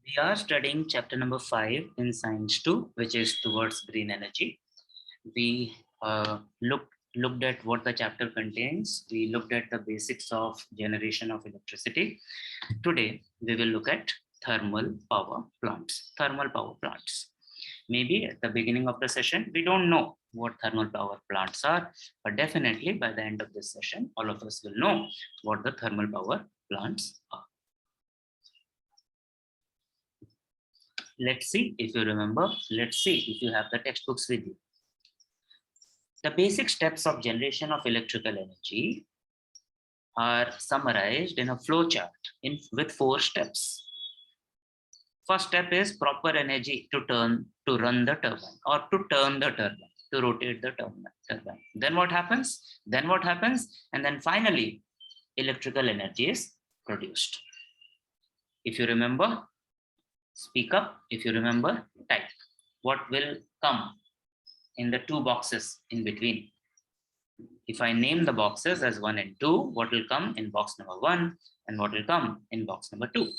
We are studying chapter number 5 in Science 2, which is towards green energy. We looked at what the chapter contains. We looked at the basics of generation of electricity. Today, we will look at thermal power plants. Thermal power plants. Maybe at the beginning of the session, we don't know what thermal power plants are, but definitely by the end of this session, all of us will know what the thermal power plants are. Let's see if you remember. Let's see if you have the textbooks with you. The basic steps of generation of electrical energy are summarized in a flow chart with 4 steps. First step is proper energy to run the turbine or to turn the turbine, to rotate the turbine. Then what happens? And then finally, electrical energy is produced. If you remember, speak up. If you remember, type. What will come in the 2 boxes in between? If I name the boxes as 1 and 2, what will come in box number 1 and what will come in box number 2?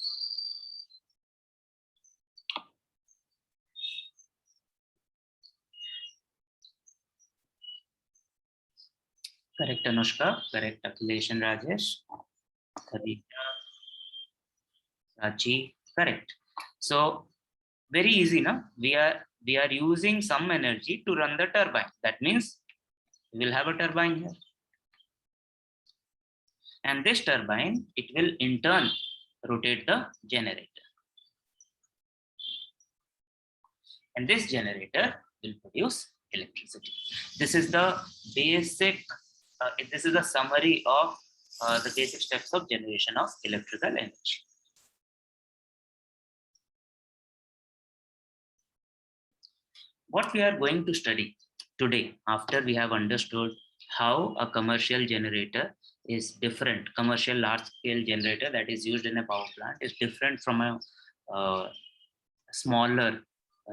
Correct, Anushka. Correct, Akhilesh and Rajesh. Correct, Rachi. Correct. So very easy, na? We are using some energy to run the turbine. That means we will have a turbine here. And this turbine, it will in turn rotate the generator. And this generator will produce electricity. This is the basic, this is the summary of the basic steps of generation of electrical energy. What we are going to study today, after we have understood how a commercial generator is different, commercial large-scale generator that is used in a power plant is different from a smaller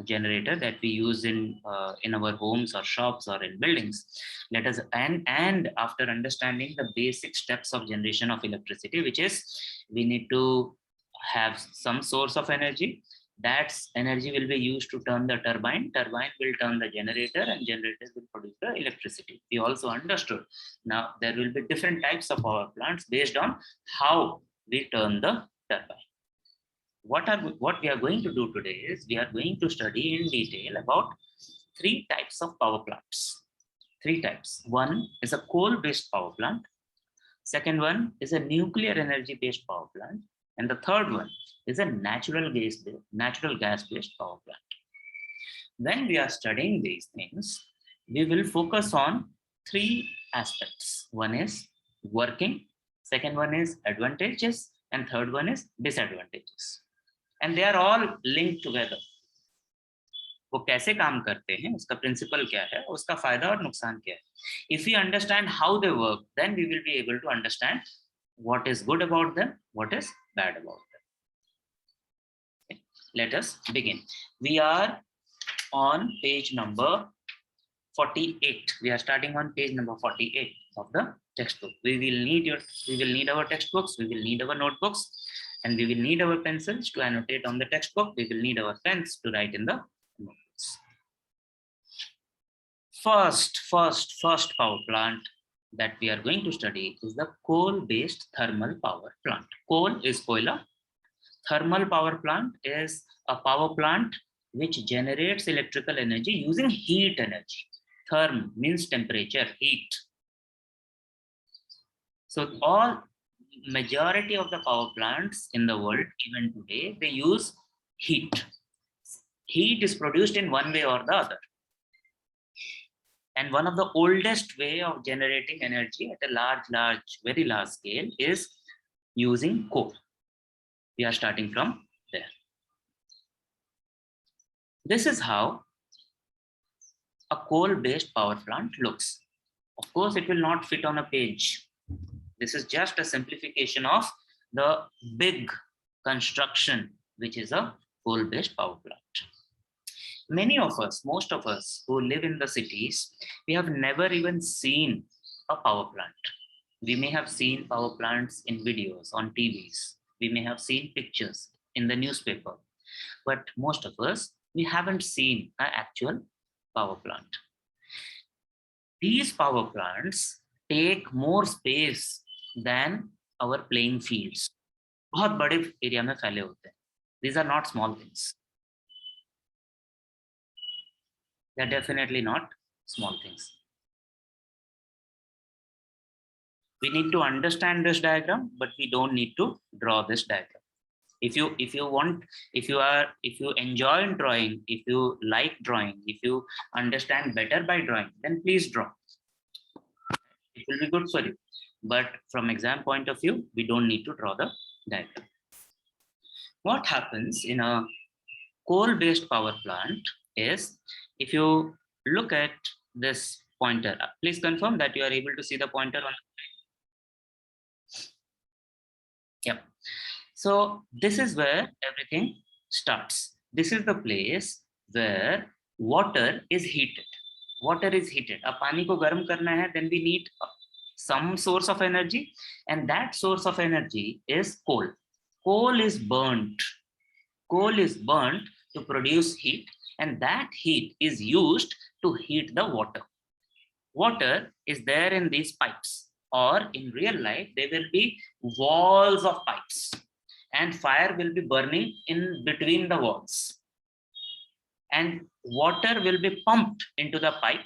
generator that we use in our homes or shops or in buildings. Let us and after understanding the basic steps of generation of electricity, which is we need to have some source of energy. That energy will be used to turn the turbine. Turbine will turn the generator, and generators will produce the electricity. We also understood now there will be different types of power plants based on how we turn the turbine. What we are going to do today is we are going to study in detail about 3 types of power plants. 3 types. One is a coal-based power plant. Second one is a nuclear energy-based power plant. And the third one is a natural gas-based power plant. When we are studying these things, we will focus on 3 aspects. One is working, second one is advantages, and third one is disadvantages. And they are all linked together. वो कैसे काम करते हैं, उसका principal क्या है, उसका फायदा और नुकसान क्या है. If we understand how they work, then we will be able to understand what is good about them, what is bad about them. Okay. Let us begin. We are on page number 48. We are starting on page number 48 of the textbook. We will need our textbooks, we will need our notebooks, and we will need our pencils to annotate on the textbook. We will need our pens to write in the notebooks. First power plant that we are going to study is the coal-based thermal power plant. Coal is koila. Thermal power plant is a power plant which generates electrical energy using heat energy. Therm means temperature, heat. So majority of the power plants in the world, even today, they use heat. Heat is produced in one way or the other. And one of the oldest way of generating energy at a very large scale is using coal. We are starting from there. This is how a coal-based power plant looks. Of course, it will not fit on a page. This is just a simplification of the big construction, which is a coal-based power plant. Most of us who live in the cities, we have never even seen a power plant. We may have seen power plants in videos on TVs. We may have seen pictures in the newspaper. but most of us, we haven't seen an actual power plant. These power plants take more space than our playing fields. बहुत बड़े area में फैले होते हैं. These are not small things. They're definitely not small things. We need to understand this diagram, but we don't need to draw this diagram. If you enjoy drawing, if you like drawing, if you understand better by drawing, then please draw. It will be good for you. But from exam point of view, we don't need to draw the diagram. What happens in a coal-based power plant is, if you look at this pointer, please confirm that you are able to see the pointer on. Yep. So this is where everything starts. This is the place where water is heated. Water is heated. अब पानी को गर्म करना है, then we need some source of energy, and that source of energy is coal. Coal is burnt. Coal is burnt to produce heat, and that heat is used to heat the water. Water is there in these pipes, or in real life, there will be walls of pipes, and fire will be burning in between the walls. And water will be pumped into the pipe.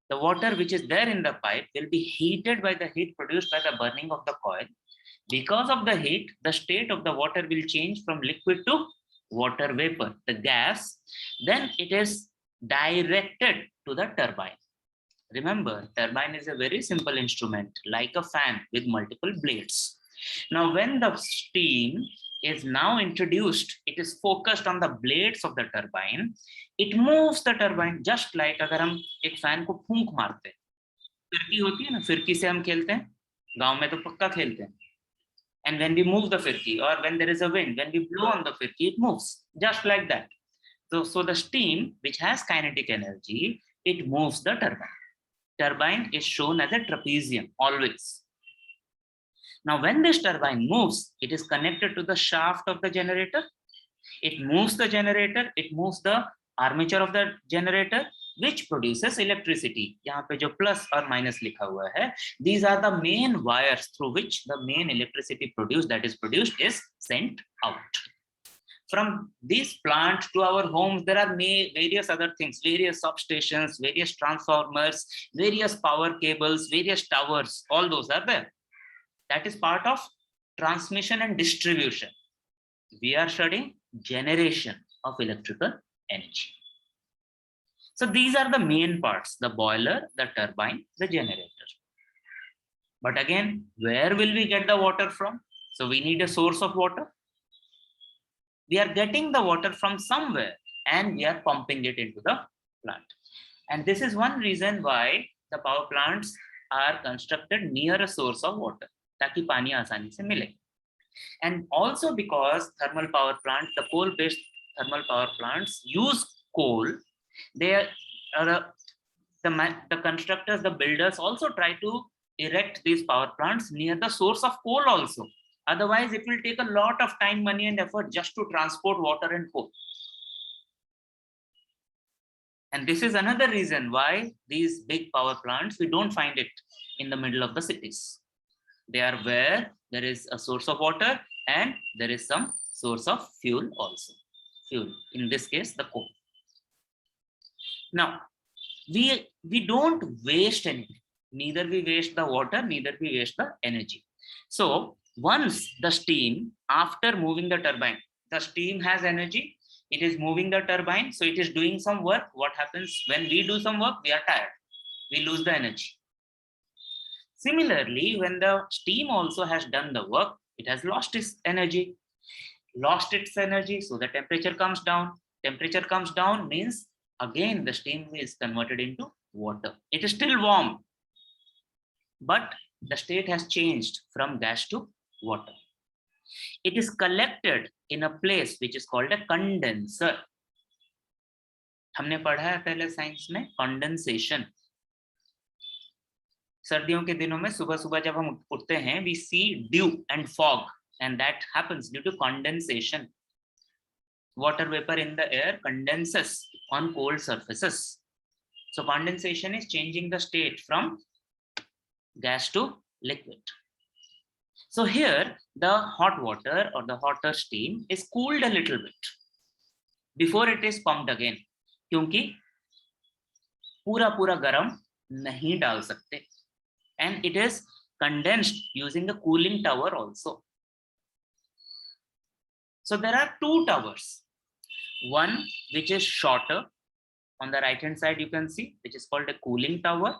The water which is there in the pipe will be heated by the heat produced by the burning of the coil. Because of the heat, the state of the water will change from liquid to water vapor, the gas. Then it is directed to the turbine. Remember, turbine is a very simple instrument, like a fan with multiple blades. Now, when the steam is now introduced, it is focused on the blades of the turbine. It moves the turbine just like अगर हम एक fan को फूंक मारते हैं, फिरकी होती है ना, फिरकी से हम खेलते हैं, गांव में तो पक्का खेलते हैं. And when we move the firki, or when there is a wind, when we blow on the firki, it moves just like that. So the steam, which has kinetic energy, it moves the turbine. Turbine is shown as a trapezium always. Now, when this turbine moves, it is connected to the shaft of the generator. It moves the generator, it moves the armature of the generator, which produces electricity. यहाँ पे जो plus or minus लिखा हुआ है, these are the main wires through which the main electricity produced is sent out. From these plants to our homes, there are various other things, various substations, various transformers, various power cables, various towers, all those are there. That is part of transmission and distribution. We are studying generation of electrical energy. So these are the main parts, the boiler, the turbine, the generator. But again, where will we get the water from? So we need a source of water. We are getting the water from somewhere and we are pumping it into the plant. And this is one reason why the power plants are constructed near a source of water, ताकि पानी आसानी से मिले. And also because thermal power plants, the coal-based thermal power plants use coal, they are the constructors, the builders also try to erect these power plants near the source of coal also. Otherwise, it will take a lot of time, money, and effort just to transport water and coal. And this is another reason why these big power plants, we don't find it in the middle of the cities. They are where there is a source of water and there is some source of fuel also. Fuel, in this case, the coal. Now, we don't waste anything. Neither we waste the water, neither we waste the energy. So once the steam, after moving the turbine, the steam has energy, it is moving the turbine, so it is doing some work. What happens when we do some work? We are tired. We lose the energy. Similarly, when the steam also has done the work, it has lost its energy. So the temperature comes down. Temperature comes down means again the steam is converted into water. It is still warm, but the state has changed from gas to water. It is collected in a place which is called a condenser. हमने पढ़ा है पहले science में condensation. सर्दियों के दिनों में सुबह सुबह जब हम उठते हैं, we see dew and fog, and that happens due to condensation. Water vapor in the air condenses on cold surfaces. So condensation is changing the state from gas to liquid. So here the hot water or the hotter steam is cooled a little bit before it is pumped again, क्योंकि पूरा पूरा गर्म नहीं डाल सकते, and it is condensed using the cooling tower also. So there are two towers, one which is shorter on the right hand side, you can see, which is called a cooling tower,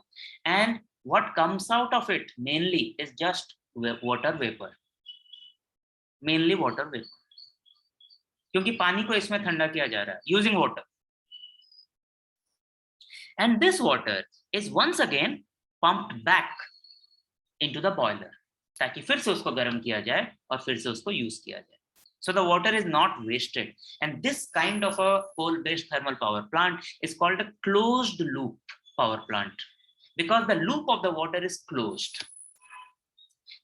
and what comes out of it mainly is just water vapor, mainly water vapor, क्योंकि पानी को इसमें ठंडा किया जा रहा है using water, and this water is once again pumped back into the boiler ताकि फिर से उसको गर्म किया जाए और फिर से उसको यूज किया जाए. So the water is not wasted, and this kind of a coal-based thermal power plant is called a closed loop power plant because the loop of the water is closed.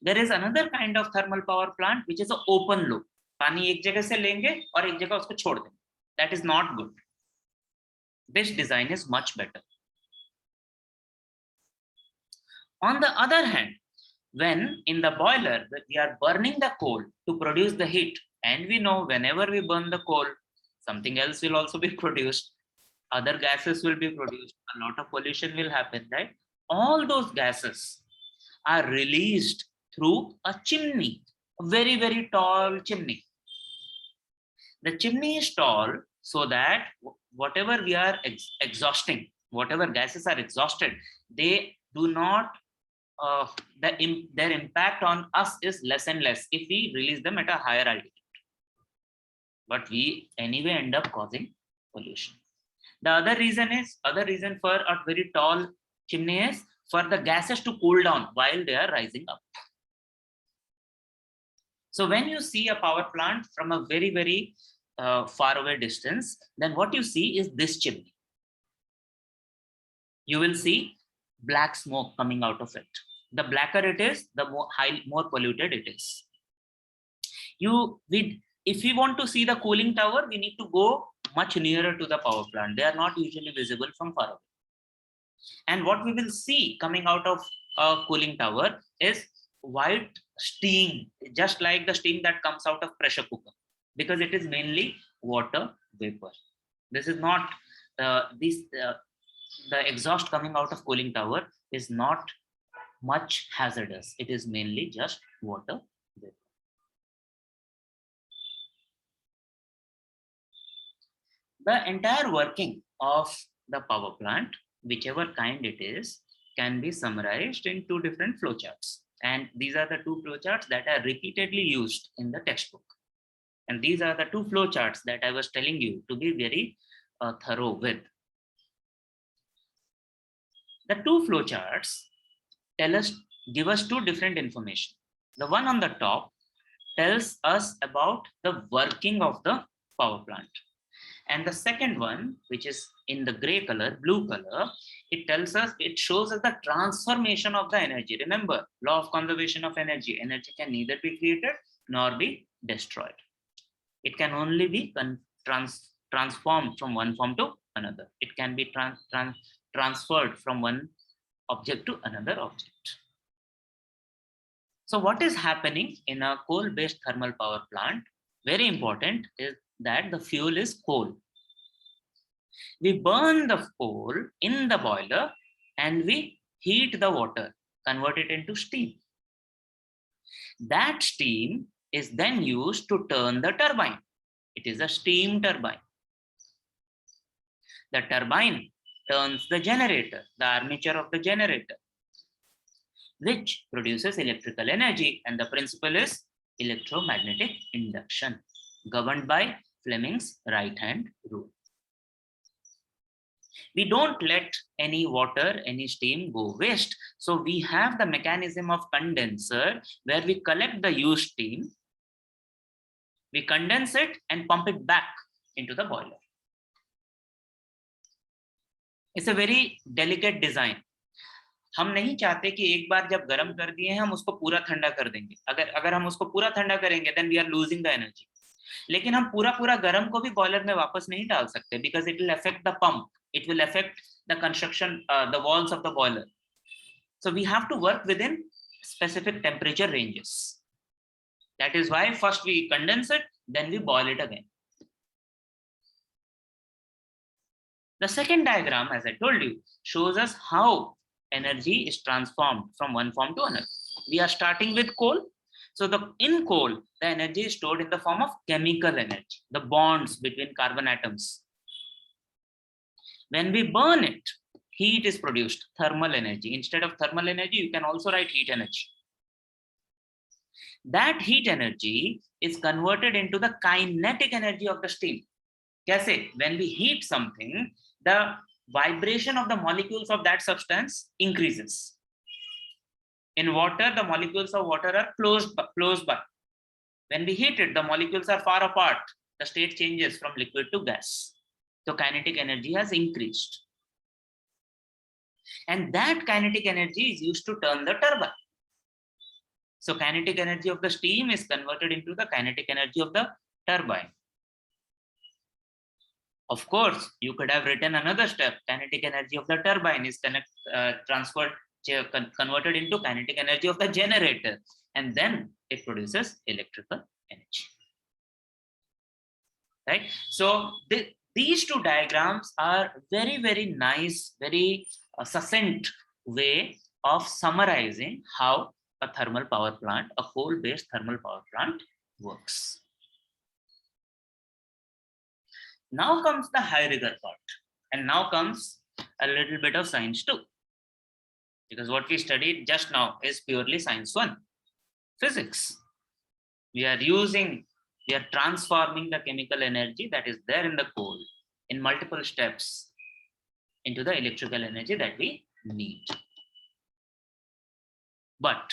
There is another kind of thermal power plant which is an open loop. पानी एक जगह से लेंगे और एक जगह उसको छोड़ देंगे. That is not good. This design is much better. On the other hand, when in the boiler we are burning the coal to produce the heat, and we know whenever we burn the coal, something else will also be produced, other gases will be produced, a lot of pollution will happen, right? All those gases are released through a chimney, a very, very tall chimney. The chimney is tall so that whatever we are exhausting, whatever gases are exhausted, they do not, their impact on us is less and less if we release them at a higher altitude. But we anyway end up causing pollution. The other reason for a very tall chimney is for the gases to cool down while they are rising up. So when you see a power plant from a very, very far away distance, then what you see is this chimney. You will see black smoke coming out of it. The blacker it is, the more polluted it is. If we want to see the cooling tower, we need to go much nearer to the power plant. They are not usually visible from far away. And what we will see coming out of a cooling tower is white steam, just like the steam that comes out of pressure cooker, because it is mainly water vapor. This is not the exhaust coming out of cooling tower is not much hazardous. It is mainly just water vapor. The entire working of the power plant, whichever kind it is, can be summarized in two different flowcharts. And these are the two flowcharts that are repeatedly used in the textbook. And these are the two flowcharts that I was telling you to be very thorough with. The two flowcharts give us two different information. The one on the top tells us about the working of the power plant. And the second one, which is in the gray color, blue color, it shows us the transformation of the energy. Remember, law of conservation of energy. Energy can neither be created nor be destroyed. It can only be transformed from one form to another. It can be transferred from one object to another object. So what is happening in a coal-based thermal power plant? Very important is that the fuel is coal. We burn the coal in the boiler and we heat the water, convert it into steam. That steam is then used to turn the turbine. It is a steam turbine. The turbine turns the generator, the armature of the generator, which produces electrical energy, and the principle is electromagnetic induction, governed by Fleming's right-hand rule. We don't let any water, any steam go waste. So we have the mechanism of condenser where we collect the used steam, we condense it and pump it back into the boiler. It's a very delicate design. हम नहीं चाहते कि एक बार जब गर्म कर दिए हम उसको पूरा ठंडा कर देंगे. अगर हम उसको पूरा ठंडा करेंगे, then we are losing the energy. लेकिन हम पूरा पूरा गर्म को भी बॉयलर में वापस नहीं डाल सकते, because it will affect the pump, it will affect the construction, the walls of the boiler. So we have to work within specific temperature ranges. That is why first we condense it, then we boil it again. The second diagram, as I told you, shows us how energy is transformed from one form to another. We are starting with coal. So in coal, the energy is stored in the form of chemical energy, the bonds between carbon atoms. When we burn it, heat is produced, thermal energy. Instead of thermal energy, you can also write heat energy. That heat energy is converted into the kinetic energy of the steam. Kaise? When we heat something, the vibration of the molecules of that substance increases. In water, the molecules of water are close by. When we heat it, the molecules are far apart. The state changes from liquid to gas. So kinetic energy has increased. And that kinetic energy is used to turn the turbine. So kinetic energy of the steam is converted into the kinetic energy of the turbine. Of course, you could have written another step. Kinetic energy of the turbine is converted into kinetic energy of the generator, and then it produces electrical energy. Right? So these two diagrams are very, very nice, very succinct way of summarizing how a thermal power plant, a coal-based thermal power plant works. Now comes the high rigor part, and now comes a little bit of science too, because what we studied just now is purely science 1, physics. We are transforming the chemical energy that is there in the coal in multiple steps into the electrical energy that we need. But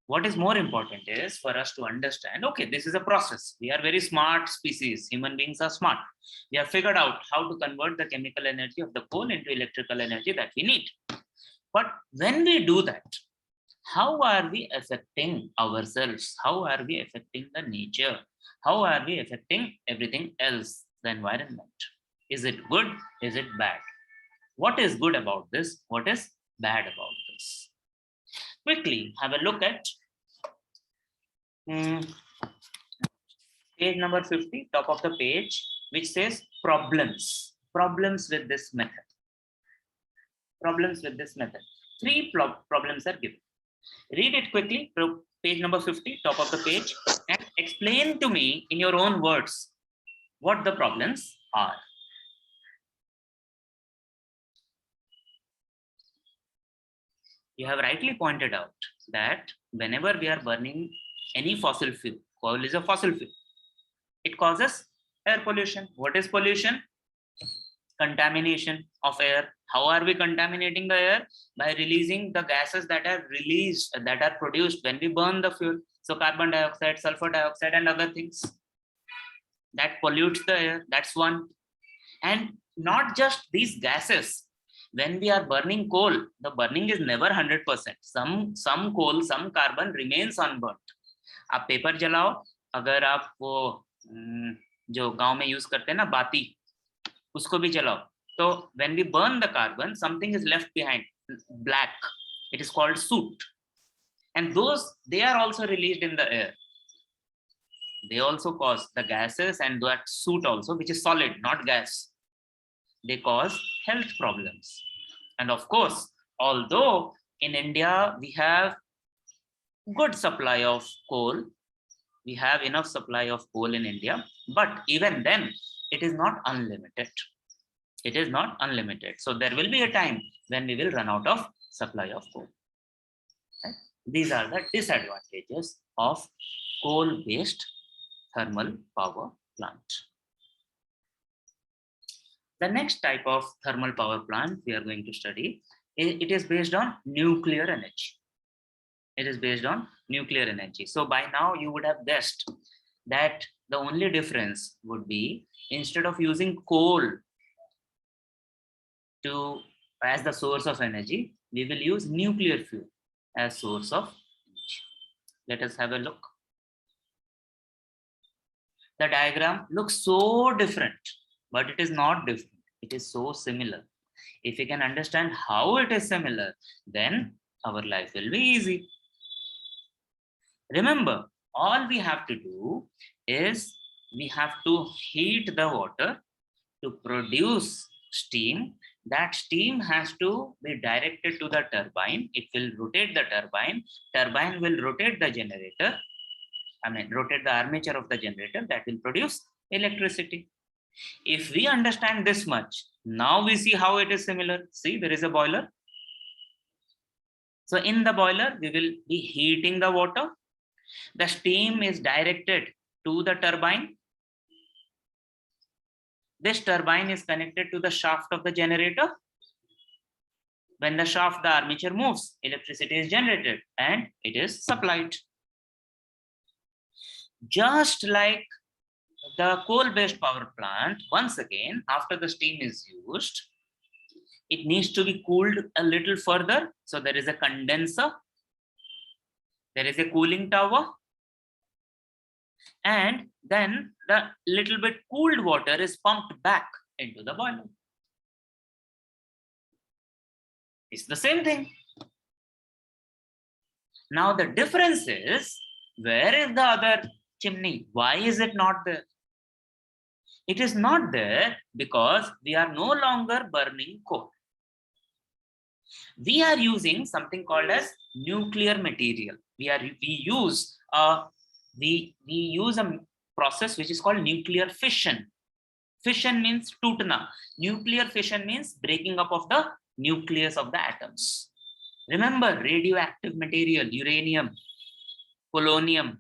what is more important is for us to understand, okay, this is a process. We are very smart species. Human beings are smart. We have figured out how to convert the chemical energy of the coal into electrical energy that we need. But when we do that, how are we affecting ourselves? How are we affecting the nature? How are we affecting everything else, the environment? Is it good? Is it bad? What is good about this? What is bad about this? Quickly have a look at page number 50, top of the page, which says problems with this method. Problems with this method. 3 problems are given. Read it quickly, page number 50, top of the page, and explain to me in your own words what the problems are. You have rightly pointed out that whenever we are burning any fossil fuel, coal is a fossil fuel, it causes air pollution. What is pollution? Contamination of air. How are we contaminating the air? By releasing the gases that are produced when we burn the fuel. So carbon dioxide, sulfur dioxide, and other things that pollutes the air. That's one. And not just these gases. When we are burning coal, the burning is never 100%. Some coal, some carbon remains unburnt. आप paper जलाओ, अगर आप वो जो गांव में use करते हैं ना बाती, उसको भी जलाओ, तो when we burn the carbon, something is left behind, black. It is called soot, and they are also released in the air. They also cause the gases, and that soot also, which is solid, not gas, they cause health problems. And of course, although in India we have good supply of coal, we have enough supply of coal in India, but even then it is not unlimited. It is not unlimited. So there will be a time when we will run out of supply of coal. Right? These are the disadvantages of coal-based thermal power plant. The next type of thermal power plant we are going to study, it is based on nuclear energy. It is based on nuclear energy. So by now you would have guessed that the only difference would be, instead of using coal as the source of energy, we will use nuclear fuel as source of energy. Let us have a look. The diagram looks so different, but it is not different. It is so similar. If we can understand how it is similar, then our life will be easy. Remember, all we have to do is we have to heat the water to produce steam. That steam has to be directed to the turbine. It will rotate the turbine. Turbine will rotate the generator. Rotate the armature of the generator that will produce electricity. If we understand this much, now we see how it is similar. See, there is a boiler. So in the boiler, we will be heating the water. The steam is directed to the turbine. This turbine is connected to the shaft of the generator. When the shaft, the armature moves, electricity is generated and it is supplied. Just like the coal-based power plant, once again, after the steam is used, it needs to be cooled a little further. So there is a condenser, there is a cooling tower, and then the little bit cooled water is pumped back into the boiler. It's the same thing. Now the difference is, where is the other chimney? Why is it not there? It is not there because we are no longer burning coal. We are using something called as nuclear material. We use a process which is called nuclear fission. Fission means tutna. Nuclear fission means breaking up of the nucleus of the atoms. Remember, radioactive material, uranium, polonium.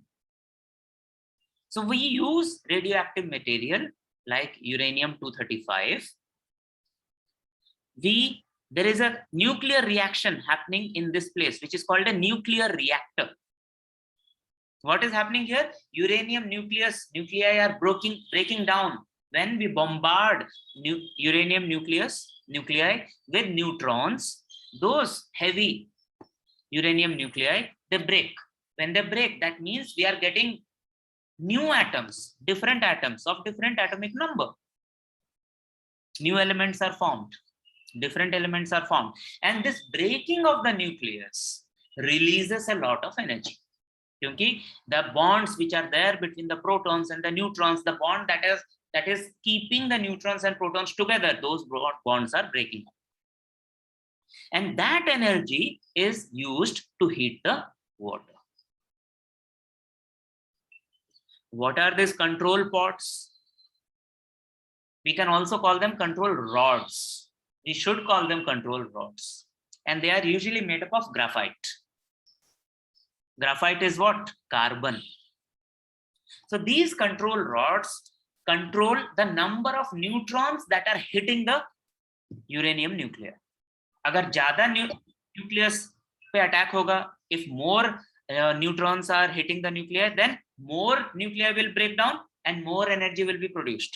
So we use radioactive material like uranium-235. There is a nuclear reaction happening in this place, which is called a nuclear reactor. What is happening here? Uranium nuclei are breaking down. When we bombard uranium nuclei with neutrons, those heavy uranium nuclei, they break. When they break, that means we are getting new atoms, different atoms of different atomic number. New elements are formed. Different elements are formed. And this breaking of the nucleus releases a lot of energy. Because the bonds which are there between the protons and the neutrons, the bond that is keeping the neutrons and protons together, those bonds are breaking up. And that energy is used to heat the water. What are these control pots? We can also call them control rods. We should call them control rods. And they are usually made up of graphite. Graphite is what? Carbon. So these control rods control the number of neutrons that are hitting the uranium nuclei. Agar zyada nucleus pe attack hoga, if more neutrons are hitting the nuclei, then more nuclei will break down and more energy will be produced.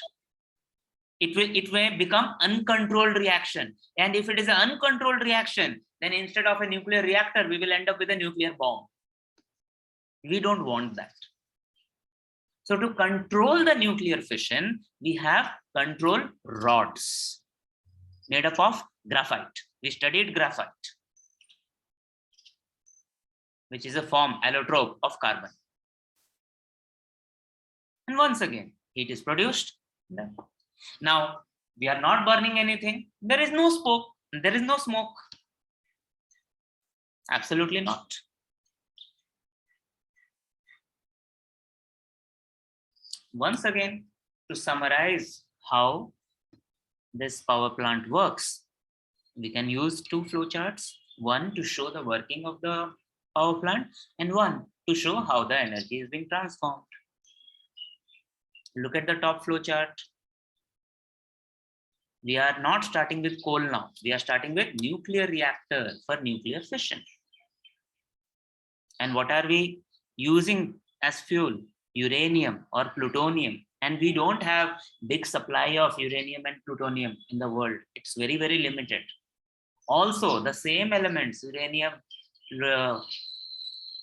It may become uncontrolled reaction. And if it is an uncontrolled reaction, then instead of a nuclear reactor, we will end up with a nuclear bomb. We don't want that. So to control the nuclear fission, we have control rods made up of graphite. We studied graphite, which is a form, allotrope of carbon. And once again, heat is produced. Now, we are not burning anything. There is no smoke. There is no smoke. Absolutely not. Once again, to summarize how this power plant works, we can use two flowcharts. One to show the working of the power plant and one to show how the energy is being transformed. Look at the top flowchart. We are not starting with coal now. We are starting with nuclear reactor for nuclear fission. And what are we using as fuel? Uranium or plutonium. And we don't have big supply of uranium and plutonium in the world. It's very, very limited. Also, the same elements, uranium,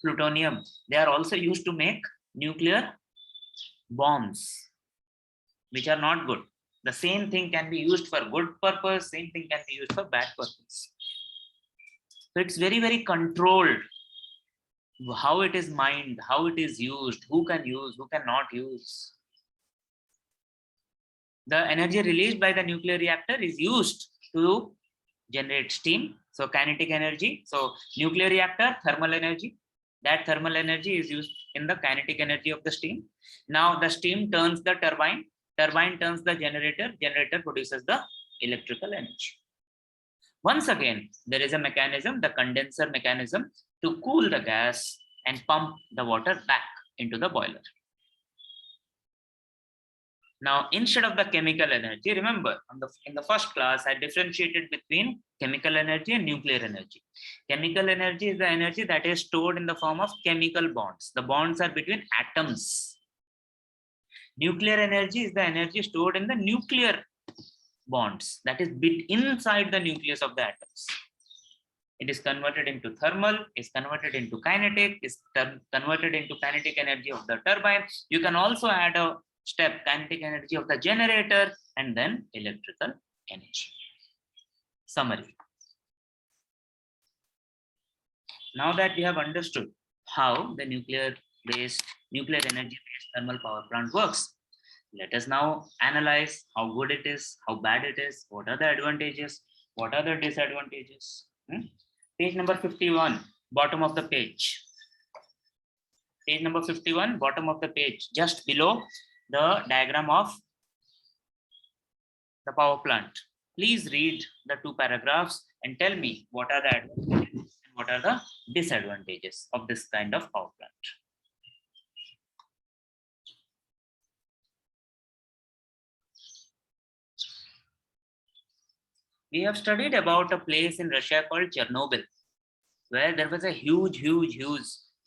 plutonium, they are also used to make nuclear bombs. which are not good. The same thing can be used for good purpose, same thing can be used for bad purpose. So it's very, very controlled how it is mined, how it is used, who can use, who cannot use. The energy released by the nuclear reactor is used to generate steam. So kinetic energy. So nuclear reactor, thermal energy. That thermal energy is used in the kinetic energy of the steam. Now the steam turns the turbine. Turbine turns the generator. Generator produces the electrical energy. Once again, there is a mechanism, the condenser mechanism, to cool the gas and pump the water back into the boiler. Now, instead of the chemical energy, remember in the first class, I differentiated between chemical energy and nuclear energy. Chemical energy is the energy that is stored in the form of chemical bonds. The bonds are between atoms. Nuclear energy is the energy stored in the nuclear bonds, that is inside the nucleus of the atoms. It is converted into thermal, is converted into kinetic, is converted into kinetic energy of the turbine. You can also add a step, kinetic energy of the generator, and then electrical energy. Summary. Now that we have understood how the nuclear energy-based thermal power plant works, let us now analyze how good it is, how bad it is, what are the advantages, what are the disadvantages. Page number 51, bottom of the page. Page number 51, bottom of the page, just below the diagram of the power plant. Please read the two paragraphs and tell me what are the advantages and what are the disadvantages of this kind of power plant. We have studied about a place in Russia called Chernobyl, where there was a huge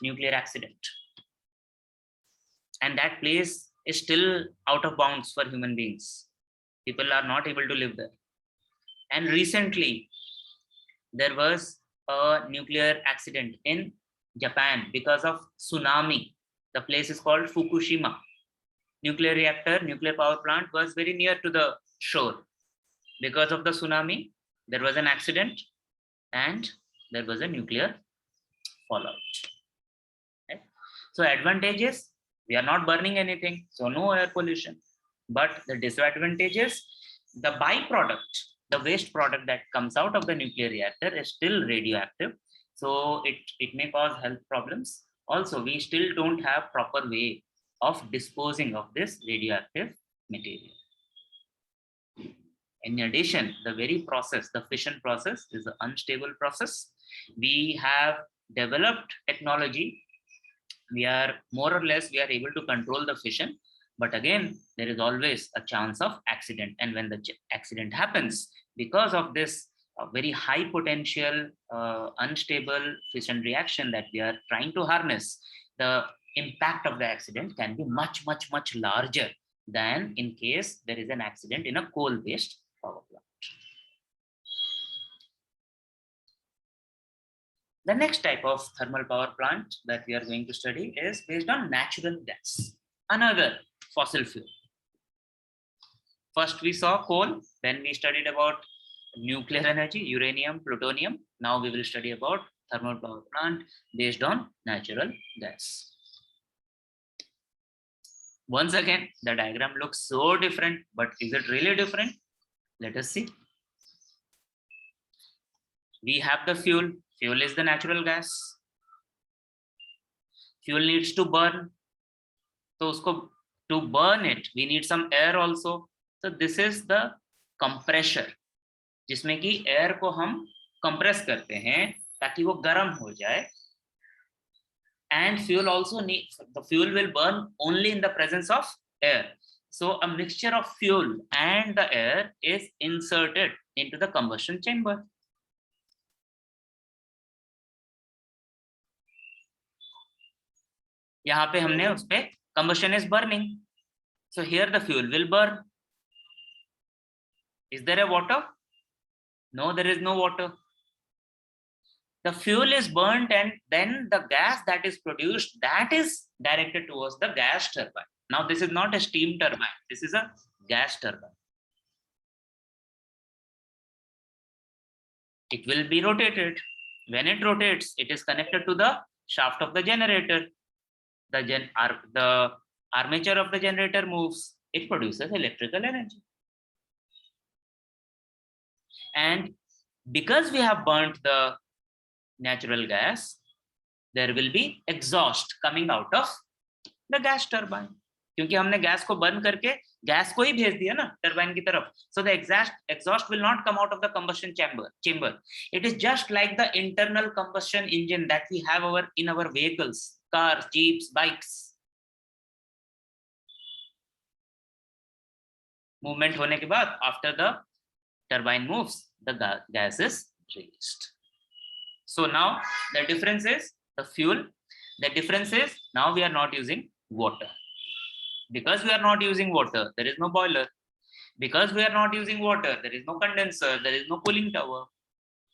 nuclear accident. And that place is still out of bounds for human beings. People are not able to live there. And recently, there was a nuclear accident in Japan because of tsunami. The place is called Fukushima. Nuclear reactor, nuclear power plant was very near to the shore. Because of the tsunami, there was an accident and there was a nuclear fallout. Okay. So advantages, we are not burning anything, so no air pollution. But the disadvantages, the byproduct, the waste product that comes out of the nuclear reactor is still radioactive. So it may cause health problems. Also, we still don't have proper way of disposing of this radioactive material. In addition, the very process, the fission process, is an unstable process. We have developed technology. We are more or less, we are able to control the fission. But again, there is always a chance of accident. And when the accident happens, because of this very high potential, unstable fission reaction that we are trying to harness, the impact of the accident can be much larger than in case there is an accident in a coal-based power plant. The next type of thermal power plant that we are going to study is based on natural gas, another fossil fuel. First we saw coal, then we studied about nuclear energy, uranium, plutonium. Now we will study about thermal power plant based on natural gas. Once again, the diagram looks so different, but is it really different? Let us see. We have the fuel. Fuel is the natural gas. Fuel needs to burn. So to burn it, we need some air also. So this is the compressor, जिसमें कि air को हम compress करते हैं ताकि वो गर्म हो जाए. And fuel also the fuel will burn only in the presence of air. So a mixture of fuel and the air is inserted into the combustion chamber. यहाँ पे हमने उस पे combustion is burning. So here the fuel will burn. Is there a water? No, there is no water. The fuel is burnt and then the gas that is produced, that is directed towards the gas turbine. Now this is not a steam turbine. This is a gas turbine. It will be rotated. When it rotates, it is connected to the shaft of the generator. The armature of the generator moves. It produces electrical energy. And because we have burnt the natural gas, there will be exhaust coming out of the gas turbine. क्योंकि हमने gas को burn करके gas को ही भेज दिया ना turbine की तरफ. So the exhaust will not come out of the combustion chamber. It is just like the internal combustion engine that we have in our vehicles, cars, jeeps, bikes. Movement होने के बाद, after the turbine moves, the gas is released. So now the difference is the fuel. The difference is now we are not using water. Because we are not using water, there is no boiler. Because we are not using water, there is no condenser, there is no cooling tower.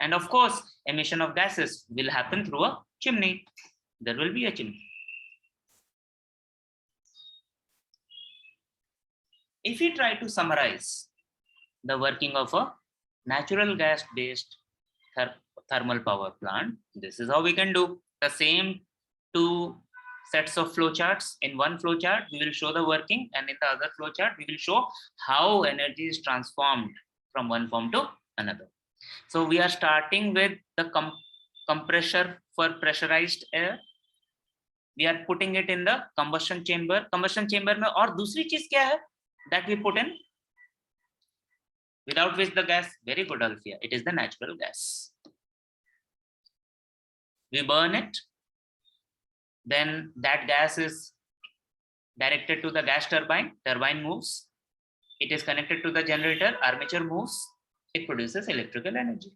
And of course, emission of gases will happen through a chimney. There will be a chimney. If we try to summarize the working of a natural gas-based thermal power plant, this is how we can do. The same two sets of flowcharts. In one flowchart, we will show the working, and in the other flowchart, we will show how energy is transformed from one form to another. So we are starting with the compressor for pressurized air. We are putting it in the combustion chamber. Combustion chamber में और दूसरी चीज क्या है that we put in? Without which the gas, very good Alfia, it is the natural gas. We burn it. Then that gas is directed to the gas turbine. Turbine moves. It is connected to the generator. Armature moves. It produces electrical energy.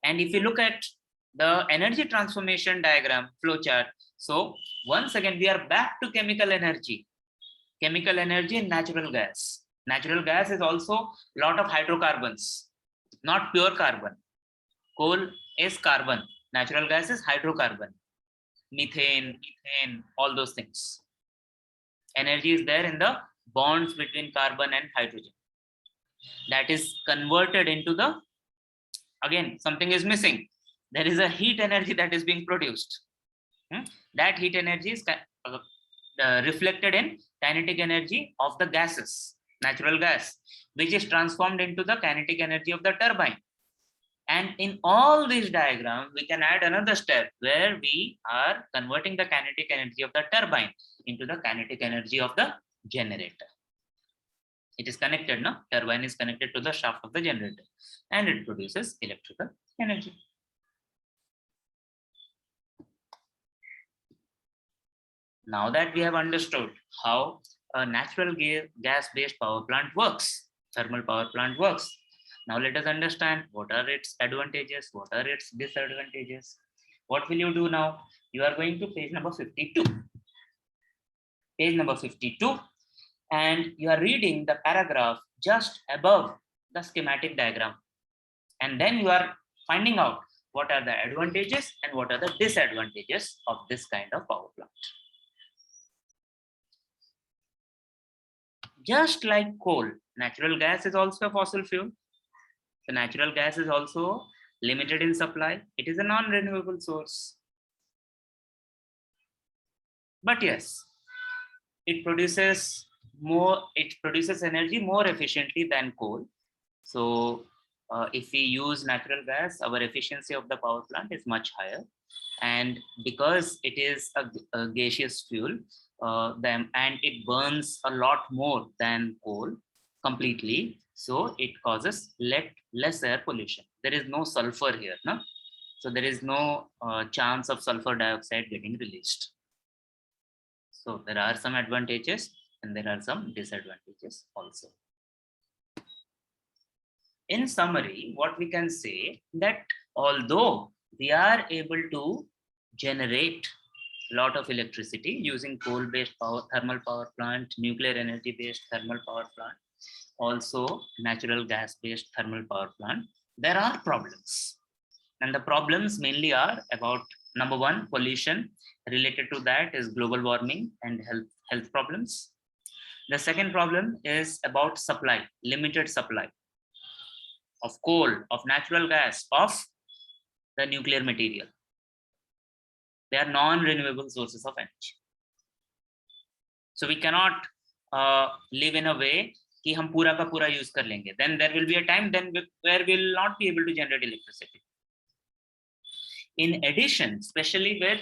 And if you look at the energy transformation diagram, flowchart, so once again, we are back to chemical energy. Chemical energy in natural gas. Natural gas is also a lot of hydrocarbons, not pure carbon. Coal is carbon. Natural gas is hydrocarbon. Methane, ethane, all those things. Energy is there in the bonds between carbon and hydrogen. That is converted into the, again, something is missing. There is a heat energy that is being produced. That heat energy is reflected in kinetic energy of the gases, natural gas, which is transformed into the kinetic energy of the turbine. And in all these diagrams, we can add another step where we are converting the kinetic energy of the turbine into the kinetic energy of the generator. It is connected, no? Turbine is connected to the shaft of the generator and it produces electrical energy. Now that we have understood how a natural gas-based power plant works, thermal power plant works, now let us understand what are its advantages, what are its disadvantages. What will you do now? You are going to page number 52. Page number 52, and you are reading the paragraph just above the schematic diagram. And then you are finding out what are the advantages and what are the disadvantages of this kind of power plant. Just like coal, natural gas is also a fossil fuel. The natural gas is also limited in supply. It is a non-renewable source. But yes, it produces energy more efficiently than coal. So if we use natural gas, our efficiency of the power plant is much higher. And because it is a gaseous fuel, and it burns a lot more than coal completely, so it causes less air pollution. There is no sulfur here, no? So there is no chance of sulfur dioxide getting released. So there are some advantages and there are some disadvantages also. In summary, what we can say that although we are able to generate a lot of electricity using coal-based thermal power plant, nuclear energy-based thermal power plant, also natural gas-based thermal power plant, there are problems. And the problems mainly are about, number one, pollution. Related to that is global warming and health problems. The second problem is about supply, limited supply of coal, of natural gas, of the nuclear material. They are non-renewable sources of energy. So we cannot live in a way कि हम पूरा का पूरा use कर लेंगे. Then there will be a time where we will not be able to generate electricity. In addition, especially with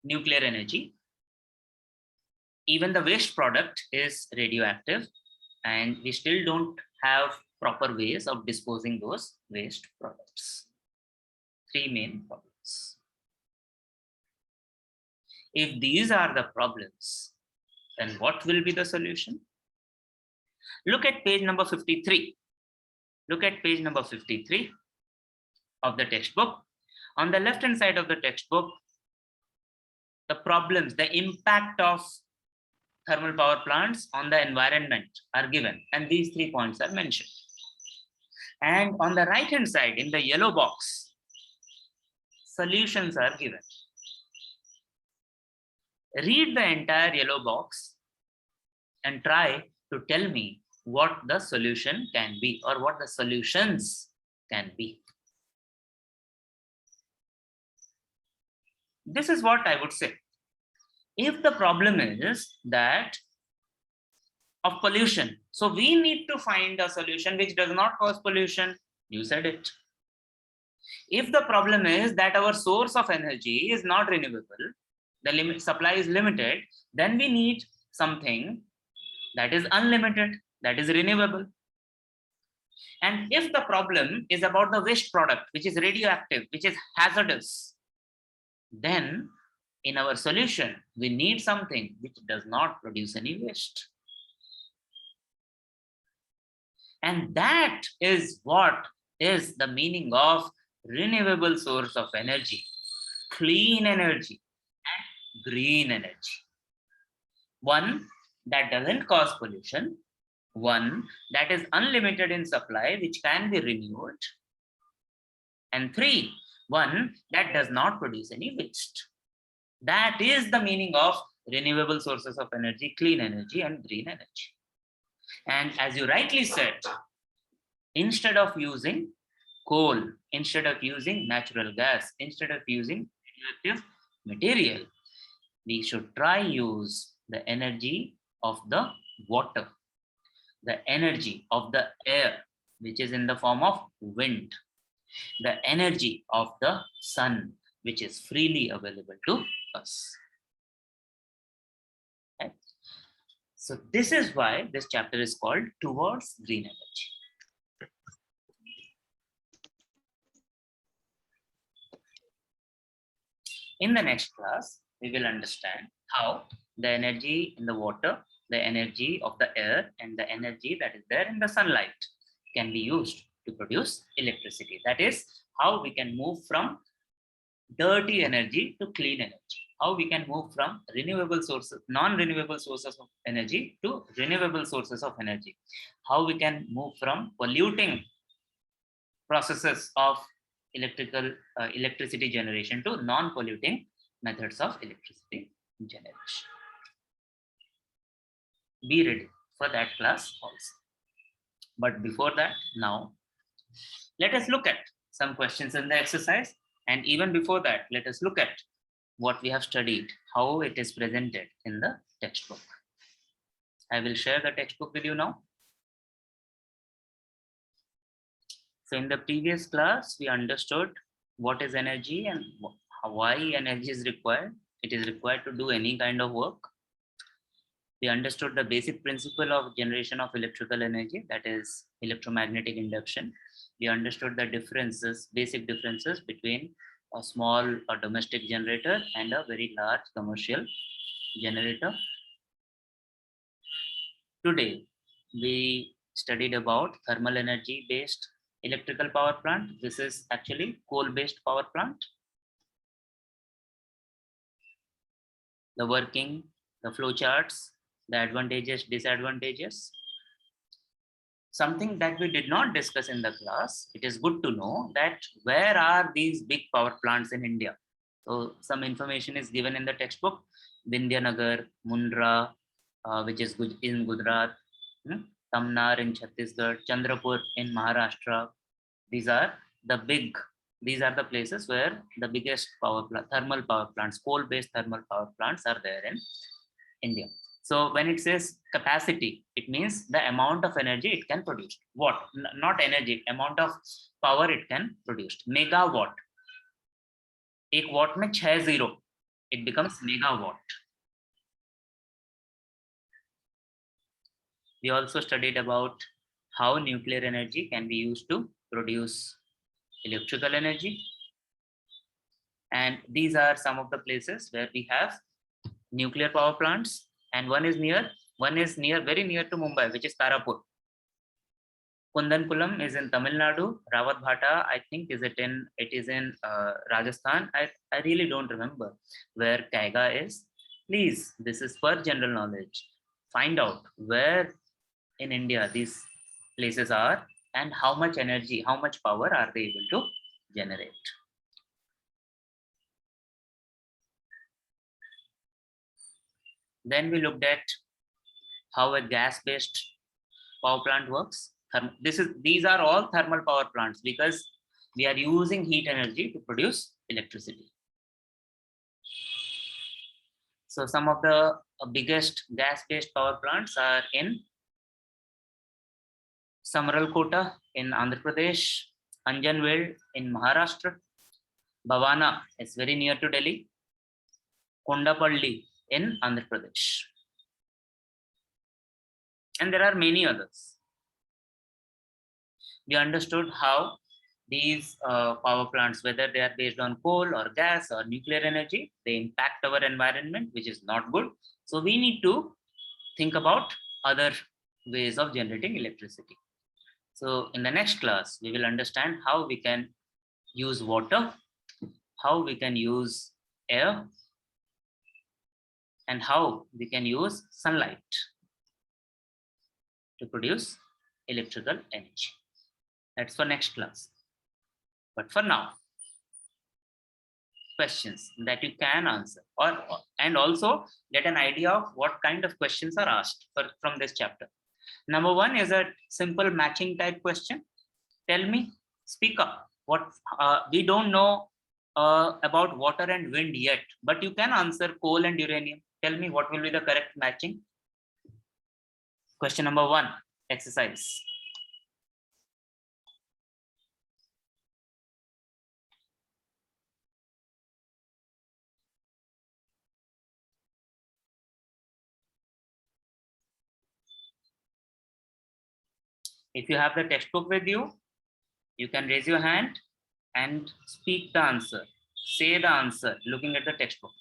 nuclear energy, even the waste product is radioactive, and we still don't have proper ways of disposing those waste products. Three main problems. If these are the problems, then what will be the solution? Look at page number 53. Look at page number 53 of the textbook. On the left-hand side of the textbook, the problems, the impact of thermal power plants on the environment are given, and these 3 points are mentioned. And on the right-hand side, in the yellow box, solutions are given. Read the entire yellow box and try to tell me what the solution can be, or what the solutions can be. This is what I would say. If the problem is that of pollution, so we need to find a solution which does not cause pollution. You said it. If the problem is that our source of energy is not renewable, the supply is limited, then we need something that is unlimited, that is renewable. And if the problem is about the waste product, which is radioactive, which is hazardous, then in our solution, we need something which does not produce any waste. And that is what is the meaning of renewable source of energy, clean energy, and green energy. One that doesn't cause pollution, one that is unlimited in supply, which can be renewed, and three, one that does not produce any waste. That is the meaning of renewable sources of energy, clean energy, and green energy. And as you rightly said, instead of using coal, instead of using natural gas, instead of using radioactive material, we should try use the energy of the water, the energy of the air, which is in the form of wind, the energy of the sun, which is freely available to us. Okay. So this is why this chapter is called Towards Green Energy. In the next class, we will understand how the energy in the water, the energy of the air, and the energy that is there in the sunlight can be used to produce electricity. That is how we can move from dirty energy to clean energy. How we can move from renewable sources, non-renewable sources of energy to renewable sources of energy. How we can move from polluting processes of electricity generation to non-polluting methods of electricity generation. Be ready for that class also. But before that, now, let us look at some questions in the exercise. And even before that, let us look at what we have studied, how it is presented in the textbook. I will share the textbook with you now. So in the previous class, we understood what is energy and why energy is required. It is required to do any kind of work. We understood the basic principle of generation of electrical energy, that is electromagnetic induction. We understood the differences, basic differences between a small domestic generator and a very large commercial generator. Today, we studied about thermal energy based electrical power plant. This is actually coal-based power plant. The working, the flow charts, the advantages, disadvantages. Something that we did not discuss in the class, it is good to know that where are these big power plants in India? So some information is given in the textbook. Vindhyanagar, Mundra, which is in Gujarat, Tamnar in Chhattisgarh, Chandrapur in Maharashtra. These are the big. These are the places where the biggest thermal power plants, coal-based thermal power plants, are there in India. So when it says capacity, it means the amount of energy it can produce. What? Not energy, amount of power it can produce. Megawatt. एक watt में 6 zero. It becomes megawatt. We also studied about how nuclear energy can be used to produce electrical energy. And these are some of the places where we have nuclear power plants. And one is very near to Mumbai, which is Tarapur. Kundankulam is in Tamil Nadu. Rawatbhata, I think, it is in Rajasthan. I really don't remember where Kaiga is. Please, this is for general knowledge. Find out where in India these places are and how much energy, how much power are they able to generate. Then we looked at how a gas-based power plant works. These are all thermal power plants because we are using heat energy to produce electricity. So some of the biggest gas-based power plants are in Samaralkota in Andhra Pradesh, Anjanvel in Maharashtra, Bhavana is very near to Delhi, Kondapalli in Andhra Pradesh. And there are many others. We understood how these power plants, whether they are based on coal or gas or nuclear energy, they impact our environment, which is not good. So we need to think about other ways of generating electricity. So in the next class, we will understand how we can use water, how we can use air, and how we can use sunlight to produce electrical energy. That's for next class. But for now, questions that you can answer, and also get an idea of what kind of questions are asked from this chapter. Number one is a simple matching type question. Tell me, speak up. What we don't know about water and wind yet, but you can answer coal and uranium. Tell me what will be the correct matching. Question number one, exercise. If you have the textbook with you, you can raise your hand and speak the answer. Say the answer looking at the textbook.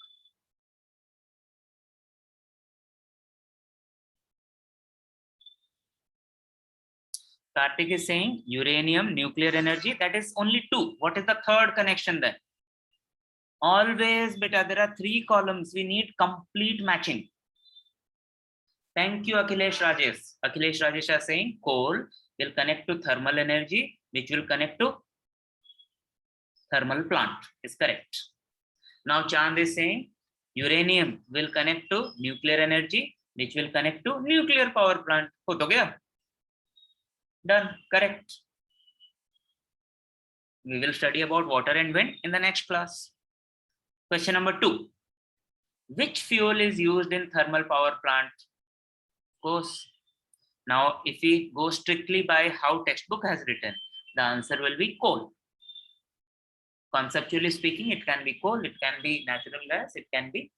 Kartik is saying uranium, nuclear energy, that is only two. What is the third connection then? Always, beta, there are three columns. We need complete matching. Thank you, Akhilesh Rajesh. Akhilesh Rajesh is saying coal will connect to thermal energy, which will connect to thermal plant. Is correct. Now Chand is saying uranium will connect to nuclear energy, which will connect to nuclear power plant. हो तो गया? Done. Correct. We will study about water and wind in the next class. Question number 2. Which fuel is used in thermal power plant? Of course. Now, if we go strictly by how textbook has written, the answer will be coal. Conceptually speaking, it can be coal, it can be natural gas, it can be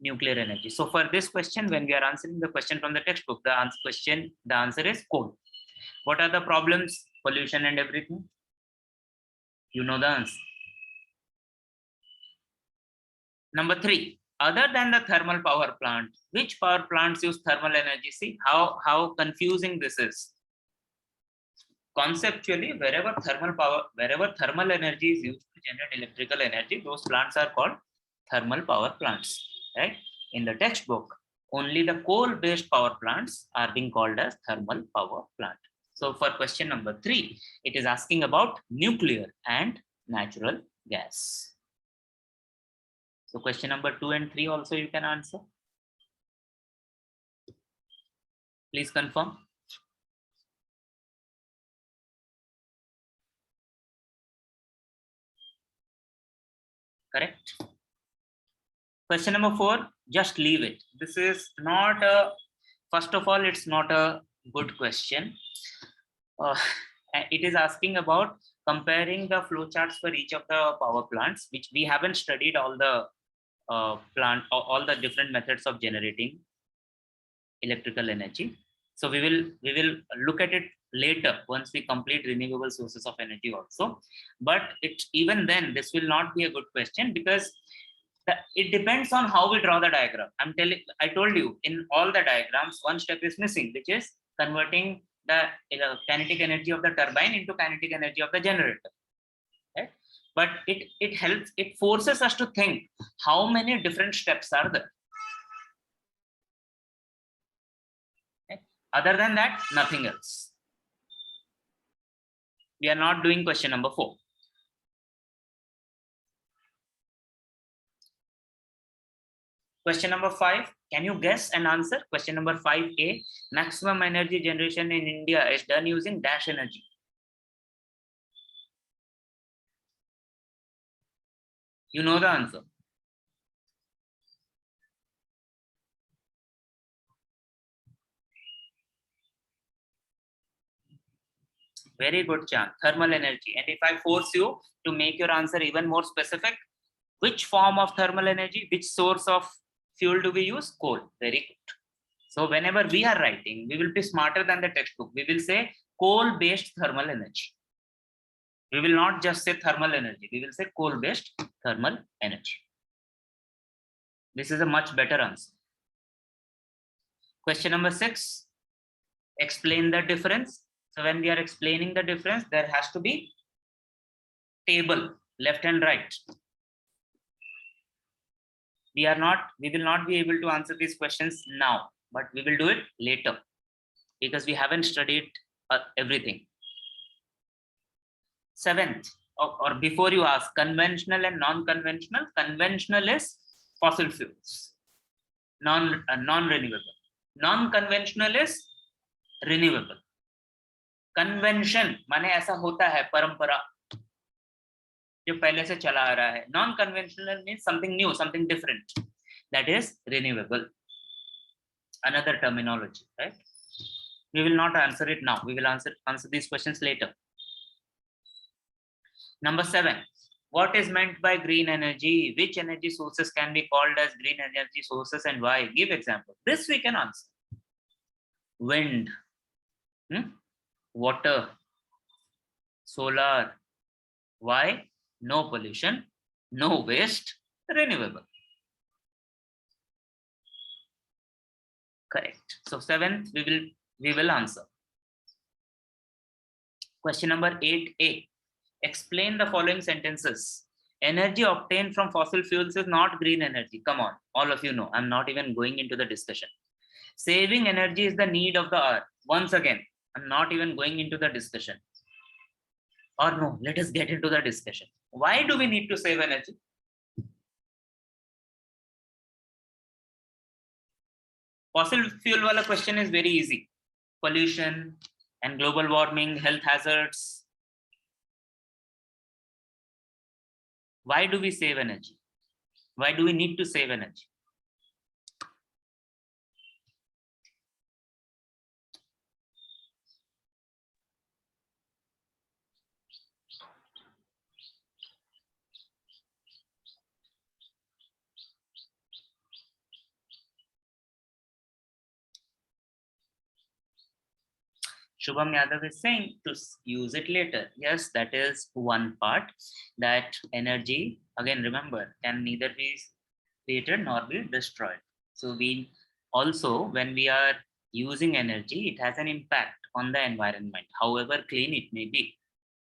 nuclear energy. So for this question, when we are answering the question from the textbook, the answer is coal. What are the problems? Pollution and everything. You know the answer. Number 3, other than the thermal power plant, which power plants use thermal energy? See how confusing this is. Conceptually, wherever thermal energy is used to generate electrical energy, those plants are called thermal power plants, right? In the textbook, only the coal-based power plants are being called as thermal power plant. So for question number 3, it is asking about nuclear and natural gas. So question number 2 and 3 also you can answer. Please confirm. Correct. Question number 4, just leave it. This is not a, first of all, it's not a good question. Uh, it is asking about comparing the flowcharts for each of the power plants, which we haven't studied all the all the different methods of generating electrical energy. So we will look at it later once we complete renewable sources of energy also. But even then, this will not be a good question because it depends on how we draw the diagram. I told you in all the diagrams, one step is missing, which is converting the kinetic energy of the turbine into kinetic energy of the generator. Right? But it helps, it forces us to think how many different steps are there. Okay? Other than that, nothing else. We are not doing question number 4. Question number 5, can you guess and answer? Question number 5A, maximum energy generation in India is done using dash energy. You know the answer. Very good, Chan. Thermal energy. And if I force you to make your answer even more specific, which form of thermal energy, which source of fuel do we use? Coal. Very good. So whenever we are writing, we will be smarter than the textbook. We will say coal-based thermal energy. We will not just say thermal energy. We will say coal-based thermal energy. This is a much better answer. Question number 6, explain the difference. So when we are explaining the difference, there has to be table, left and right. We will not be able to answer these questions now, but we will do it later because we haven't studied everything. 7th, or before you ask, conventional and non-conventional. Conventional is fossil fuels, non-renewable. Non-conventional is renewable. Convention माने ऐसा होता है, परंपरा जो पहले से चला आ रहा है. Non-conventional means something new, something different. That is renewable. Another terminology, right? We will not answer it now. We will answer these questions later. Number 7, what is meant by green energy? Which energy sources can be called as green energy sources and why? Give example. This we can answer. Wind, water, solar. Why? No pollution, no waste, renewable. Correct. So 7th, we will answer. Question number 8A. Explain the following sentences. Energy obtained from fossil fuels is not green energy. Come on, all of you know. I'm not even going into the discussion. Saving energy is the need of the hour. Once again, I'm not even going into the discussion. Or no, let us get into the discussion. Why do we need to save energy? Fossil fuel wala question is very easy. Pollution and global warming, health hazards. Why do we save energy? Why do we need to save energy? Shubham Yadav is saying to use it later. Yes, that is one part. That energy, again, remember, can neither be created nor be destroyed. So we also, when we are using energy, it has an impact on the environment, however clean it may be.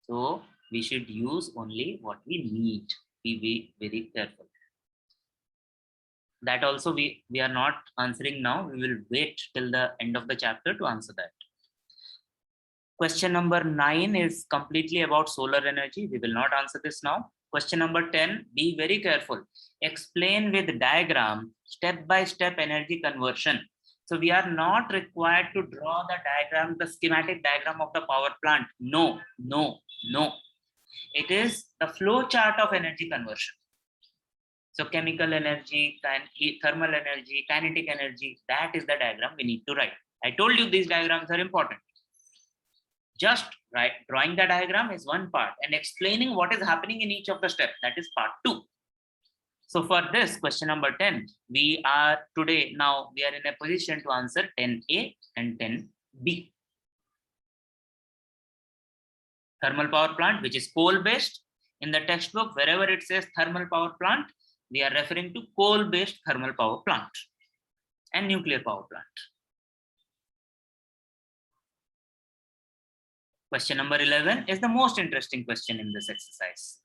So we should use only what we need. Be very careful. That also we are not answering now. We will wait till the end of the chapter to answer that. Question number 9 is completely about solar energy. We will not answer this now. Question number 10, be very careful. Explain with diagram step-by-step energy conversion. So we are not required to draw the diagram, the schematic diagram of the power plant. No, no, no. It is the flow chart of energy conversion. So chemical energy, thermal energy, kinetic energy, that is the diagram we need to write. I told you these diagrams are important. Just drawing the diagram is one part, and explaining what is happening in each of the steps, that is part 2. So for this question number 10, we are in a position to answer 10A and 10B. Thermal power plant, which is coal-based. In the textbook, wherever it says thermal power plant, we are referring to coal-based thermal power plant and nuclear power plant. Question number 11 is the most interesting question in this exercise.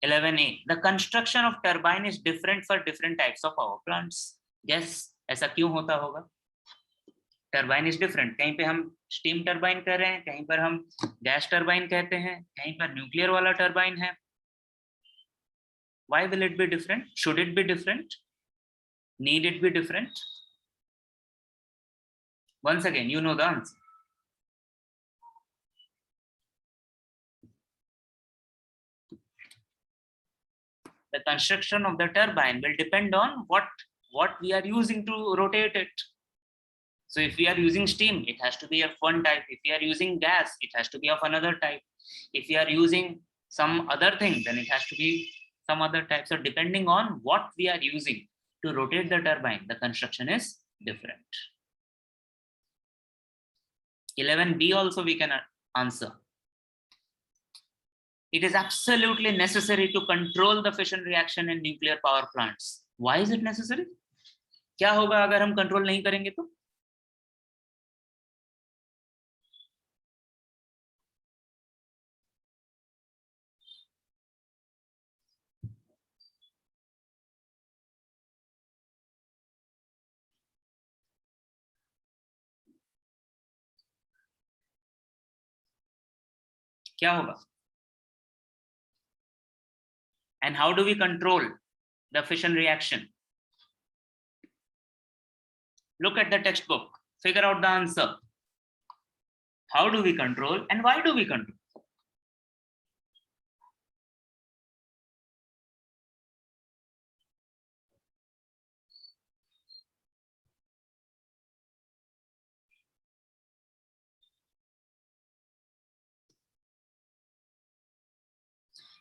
The construction of turbine is different for different types of power plants. Yes, ऐसा क्यों होता होगा? Turbine is different. कहीं पे हम steam turbine कर रहे हैं, कहीं पर हम gas turbine कहते हैं, कहीं पर nuclear वाला turbine है. Why will it be different? Should it be different? Need it be different? Once again, you know the answer. The construction of the turbine will depend on what we are using to rotate it. So if we are using steam, it has to be of one type. If we are using gas, it has to be of another type. If we are using some other thing, then it has to be some other type. So depending on what we are using to rotate the turbine, the construction is different. 11B also we can answer. It is absolutely necessary to control the fission reaction in nuclear power plants. Why is it necessary? क्या होगा अगर हम control नहीं करेंगे तो? क्या होगा? And how do we control the fission reaction? Look at the textbook, figure out the answer. How do we control and why do we control?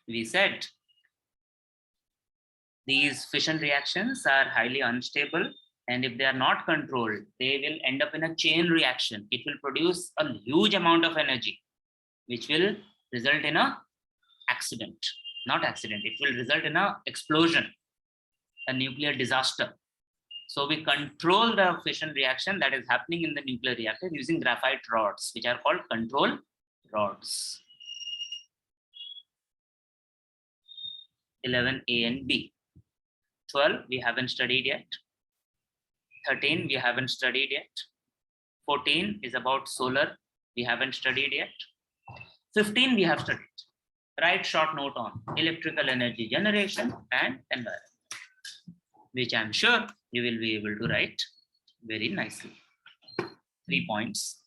We said these fission reactions are highly unstable, and if they are not controlled, they will end up in a chain reaction. It will produce a huge amount of energy, which will result in a accident. Not accident, it will result in a explosion, a nuclear disaster. So we control the fission reaction that is happening in the nuclear reactor using graphite rods, which are called control rods. 11A and B. 12 we haven't studied yet. 13 we haven't studied yet. 14 is about solar, we haven't studied yet. 15 we have studied. Write short note on electrical energy generation and environment, which I'm sure you will be able to write very nicely. 3 points.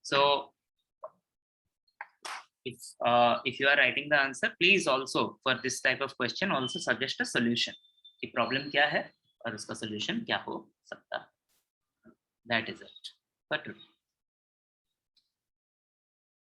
So if you are writing the answer, please also for this type of question also suggest a solution. The problem क्या है और उसका solution क्या हो सकता है. That is it for today.